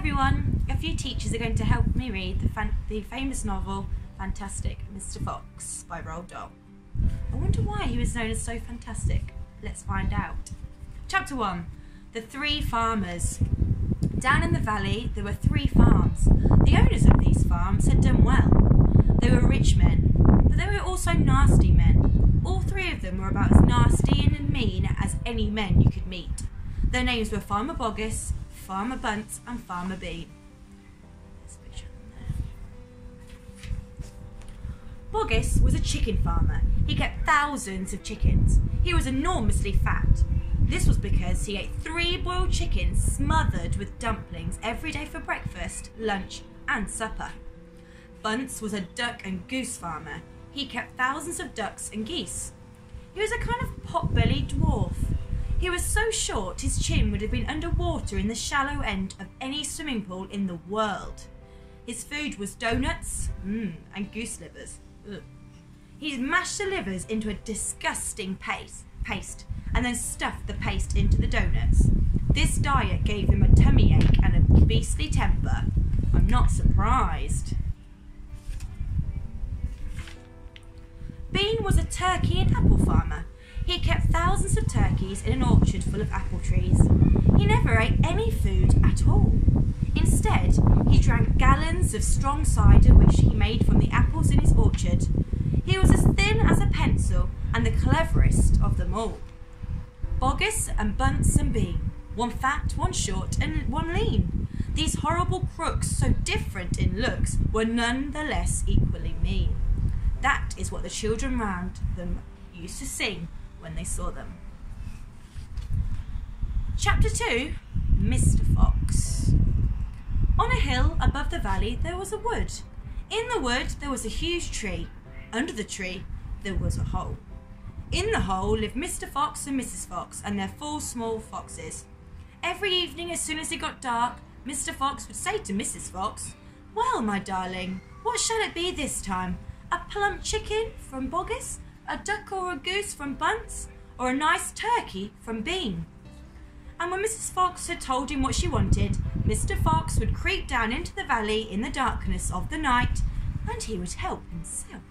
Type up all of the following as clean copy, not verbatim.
everyone, a few teachers are going to help me read the famous novel Fantastic Mr. Fox by Roald Dahl. I wonder why he was known as so fantastic. Let's find out. Chapter 1. The Three Farmers. Down in the valley there were 3 farms. The owners of these farms had done well. They were rich men, but they were also nasty men. All 3 of them were about as nasty and mean as any men you could meet. Their names were Farmer Boggis, Farmer Bunsen and Farmer Bean. Boggis was a chicken farmer. He kept thousands of chickens. He was enormously fat. This was because he ate 3 boiled chickens smothered with dumplings every day for breakfast, lunch and supper. Bunsen was a duck and goose farmer. He kept thousands of ducks and geese. He was a kind of pot-bellied dwarf. He was so short his chin would have been underwater in the shallow end of any swimming pool in the world. His food was donuts and goose livers. Ugh. He mashed the livers into a disgusting paste and then stuffed the paste into the donuts. This diet gave him a tummy ache and a beastly temper. I'm not surprised. Bean was a turkey and apple farmer. He kept thousands of turkeys in an orchard full of apple trees. He never ate any food at all. Instead, he drank gallons of strong cider which he made from the apples in his orchard. He was as thin as a pencil and the cleverest of them all. Boggis and Bunsen and Bean, one fat, one short and one lean. These horrible crooks, so different in looks, were none the less equally mean. That is what the children round them used to sing when they saw them. Chapter 2. Mr. Fox. On a hill above the valley there was a wood. In the wood there was a huge tree. Under the tree there was a hole. In the hole lived Mr. Fox and Mrs. Fox and their 4 small foxes. Every evening as soon as it got dark, Mr. Fox would say to Mrs. Fox, "Well, my darling, what shall it be this time? A plump chicken from Boggis, a duck or a goose from Bunsen, or a nice turkey from Bean?" And when Mrs. Fox had told him what she wanted, Mr. Fox would creep down into the valley in the darkness of the night, and he would help himself.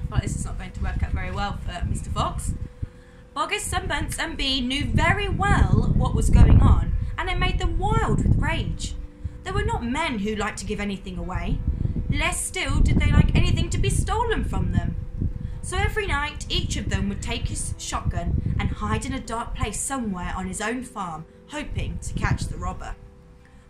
Well, this is not going to work out very well for Mr. Fox. Boggis and Bunsen and Bean knew very well what was going on, and it made them wild with rage. They were not men who liked to give anything away. Less still did they like anything to be stolen from them. So every night each of them would take his shotgun and hide in a dark place somewhere on his own farm, hoping to catch the robber.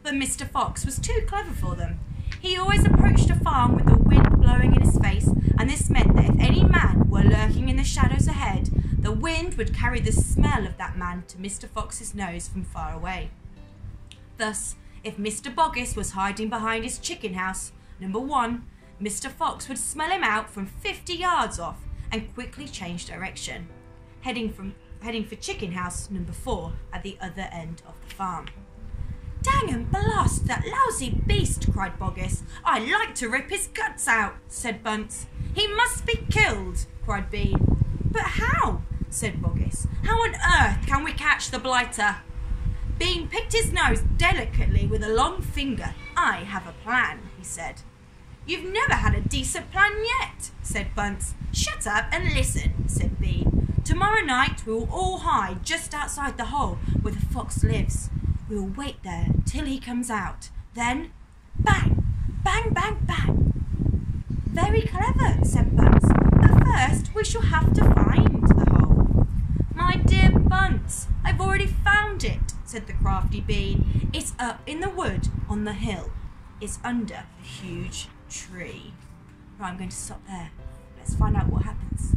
But Mr. Fox was too clever for them. He always approached a farm with the wind blowing in his face, and this meant that if any man were lurking in the shadows ahead, the wind would carry the smell of that man to Mr. Fox's nose from far away. Thus, if Mr. Boggis was hiding behind his chicken house, number 1, Mr. Fox would smell him out from 50 yards off and quickly change direction, heading for chicken house number 4 at the other end of the farm. "Dang and blast that lousy beast!" cried Boggis. "I'd like to rip his guts out," said Bunsen. "He must be killed," cried Bean. "But how?" said Boggis. "How on earth can we catch the blighter?" Bean picked his nose delicately with a long finger. "I have a plan," he said. "You've never had a decent plan yet," said Bunsen. "Shut up and listen," said Bean. "Tomorrow night we will all hide just outside the hole where the fox lives. We will wait there till he comes out. Then, bang, bang, bang, bang." "Very clever," said Bunsen. "But first we shall have to find the hole." "My dear Bunsen, I've already found it," said the crafty Bean. "It's up in the wood on the hill. It's under a huge tree." Right, I'm going to stop there. Let's find out what happens.